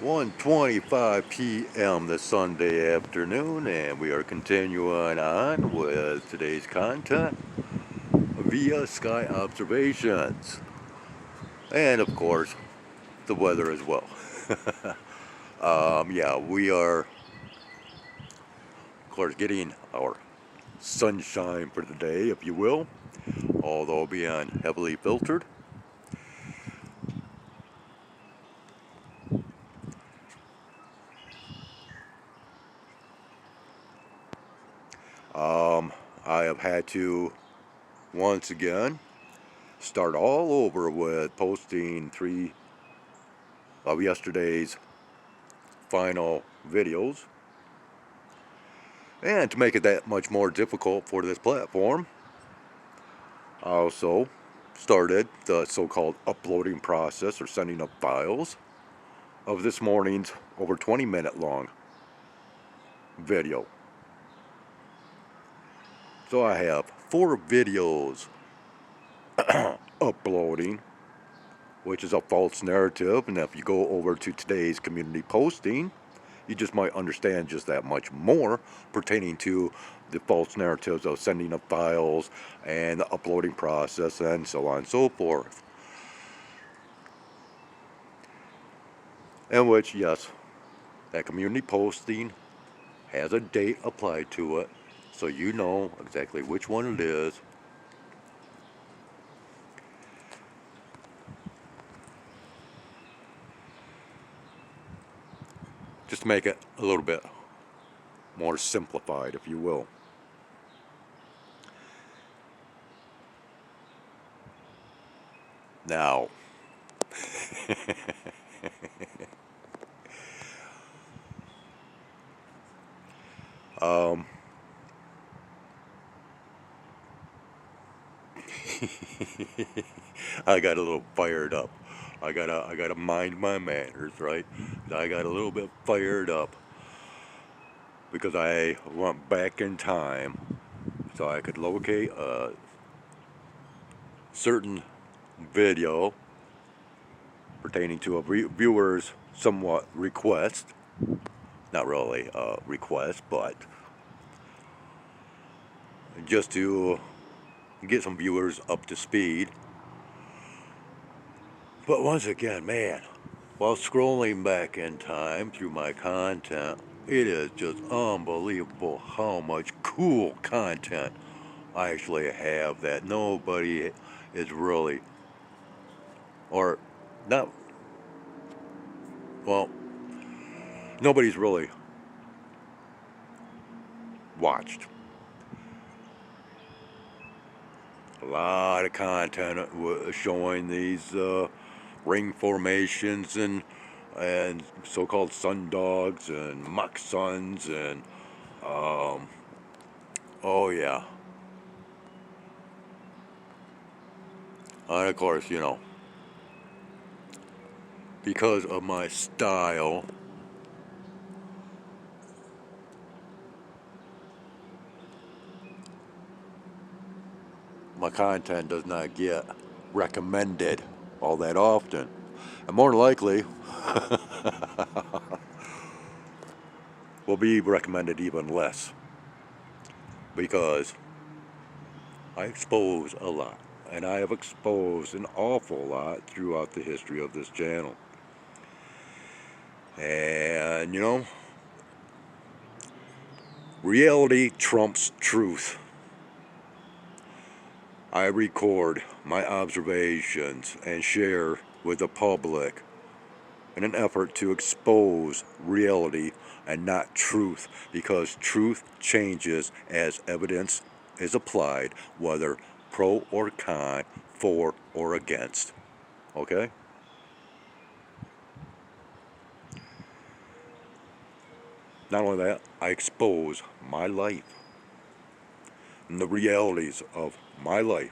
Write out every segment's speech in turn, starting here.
1:25 p.m. this Sunday afternoon, and we are continuing on with today's content via sky observations, and of course the weather as well. Yeah, we are of course getting our sunshine for the day, if you will, although being heavily filtered. I have had to once again start all over with posting three of yesterday's final videos. And to make it that much more difficult for this platform, I also started the so-called uploading process or sending up files of this morning's over 20-minute long video. So I have 4 videos uploading, which is a false narrative. And if you go over to today's community posting, you just might understand just that much more pertaining to the false narratives of sending up files and the uploading process and so on and so forth. In which, yes, that community posting has a date applied to it, so you know exactly which one it is. Just to make it a little bit more simplified, if you will. Now, I got a little fired up. I gotta mind my manners, right? I got a little bit fired up because I went back in time so I could locate a certain video pertaining to a viewer's somewhat request. Not really a request, but just to get some viewers up to speed. But once again, man, while scrolling back in time through my content, it is just unbelievable how much cool content I actually have that nobody is really, or not, well, nobody's really watched. A lot of content showing these ring formations and so-called sundogs and mock suns and oh yeah. And of course, you know, because of my style, my content does not get recommended all that often. And more likely will be recommended even less because I expose a lot. And I have exposed an awful lot throughout the history of this channel. And, you know, reality trumps truth. I record my observations and share with the public in an effort to expose reality and not truth, because truth changes as evidence is applied, whether pro or con, for or against. Okay? Not only that, I expose my life and the realities of my life.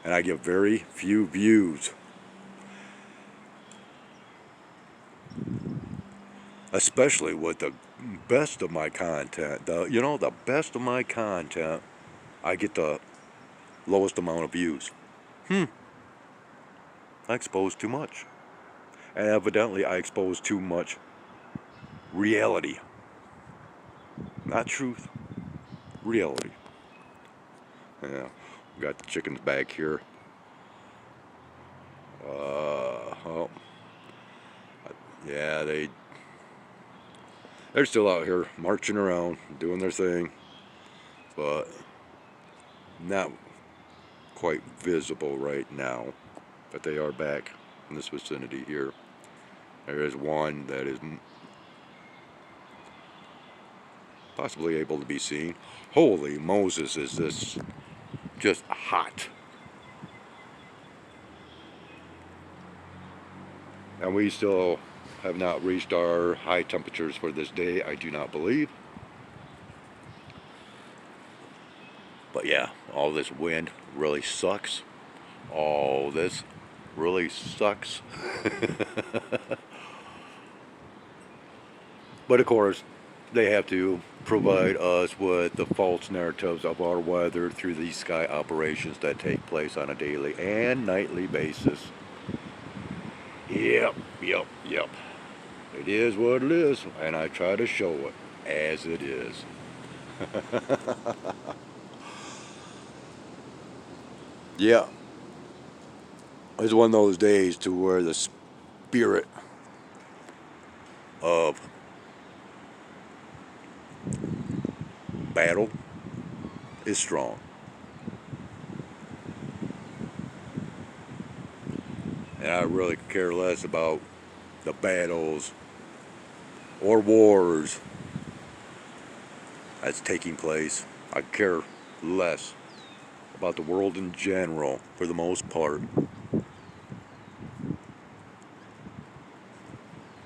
And I get very few views. Especially with the best of my content. The best of my content, I get the lowest amount of views. I expose too much. And evidently I exposed too much reality. Not truth, reality. Yeah, we got the chickens back here. Oh, yeah, they're still out here marching around, doing their thing, but not quite visible right now. But they are back in this vicinity here. There is one that is possibly able to be seen. Holy Moses, is this just hot. And we still have not reached our high temperatures for this day, I do not believe. But yeah, all this wind really sucks. All this really sucks. But of course, they have to provide us with the false narratives of our weather through these sky operations that take place on a daily and nightly basis. Yep. It is what it is, and I try to show it as it is. Yeah. It's one of those days to where the spirit of battle is strong. And I really care less about the battles or wars that's taking place. I care less about the world in general, for the most part.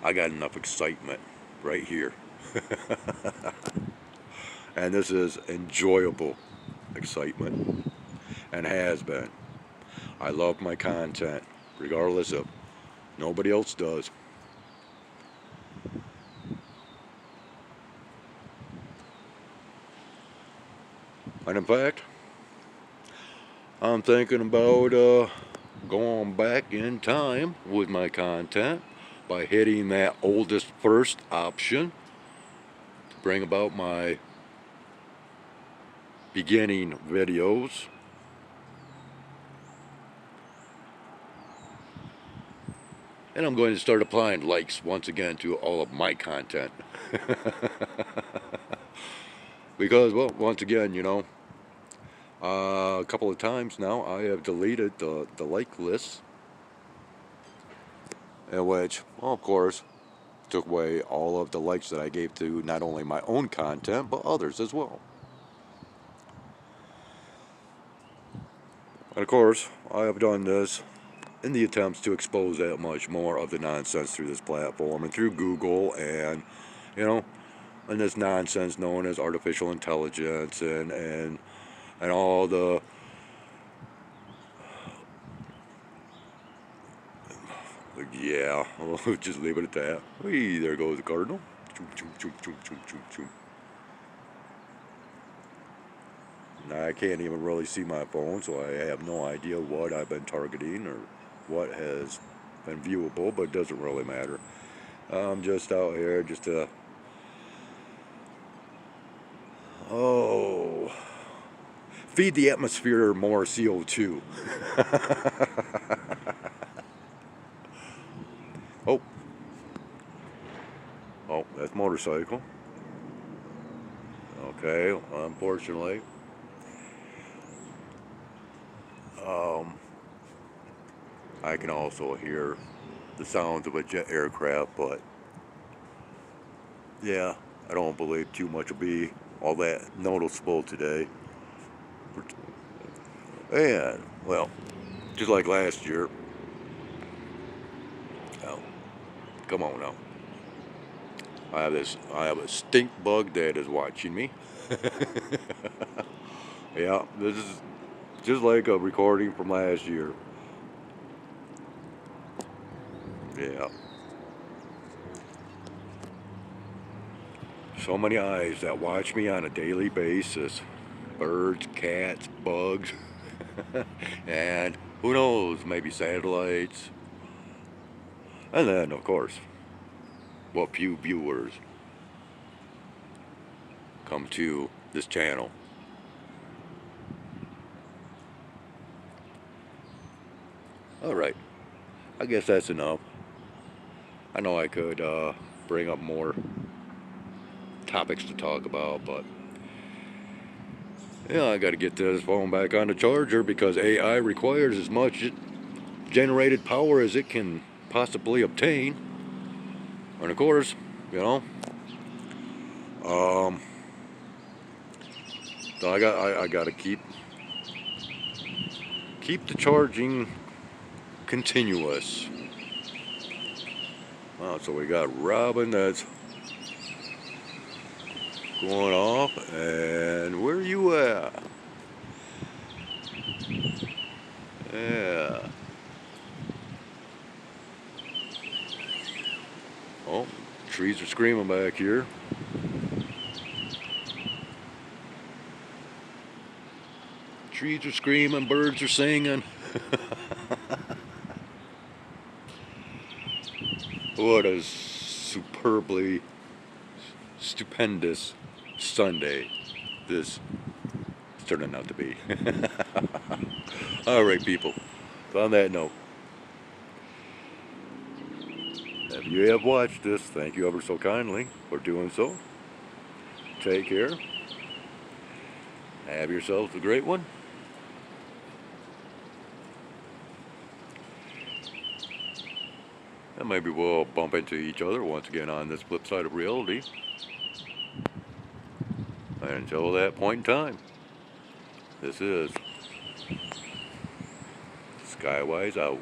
I got enough excitement right here. And this is enjoyable excitement, and has been. I love my content, regardless of nobody else does. And in fact, I'm thinking about going back in time with my content by hitting that oldest first option to bring about my beginning videos. And I'm going to start applying likes once again to all of my content. Because, well, once again, a couple of times now I have deleted the like list, in which, well, of course, took away all of the likes that I gave to not only my own content, but others as well. And of course, I have done this in the attempts to expose that much more of the nonsense through this platform and through Google and, and this nonsense known as artificial intelligence and all the yeah, we'll just leave it at that. Whee, there goes the cardinal. Choom, choom, choom, choom, choom, choom, choom. Now, I can't even really see my phone, so I have no idea what I've been targeting or what has been viewable, but it doesn't really matter. I'm just out here just to feed the atmosphere more CO2. Oh, that's motorcycle. Okay, unfortunately. I can also hear the sounds of a jet aircraft, but yeah, I don't believe too much will be all that noticeable today. And, well, just like last year. Oh, come on now. I have a stink bug that is watching me. Yeah, this is just like a recording from last year. Yeah. So many eyes that watch me on a daily basis. Birds, cats, bugs, and who knows, maybe satellites. And then, of course, what few viewers come to this channel. Alright, I guess that's enough. I know I could bring up more topics to talk about, but yeah, I gotta get this phone back on the charger because AI requires as much generated power as it can possibly obtain. And of course, you know, so I gotta keep the charging continuous. Wow, so we got Robin that's going off, and where you at? Yeah. Oh, trees are screaming back here. Trees are screaming, birds are singing. What a superbly stupendous Sunday this is turning out to be. Alright, people, on that note, if you have watched this, thank you ever so kindly for doing so. Take care. Have yourselves a great one. And maybe we'll bump into each other once again on this flip side of reality. And until that point in time, this is Skywise out.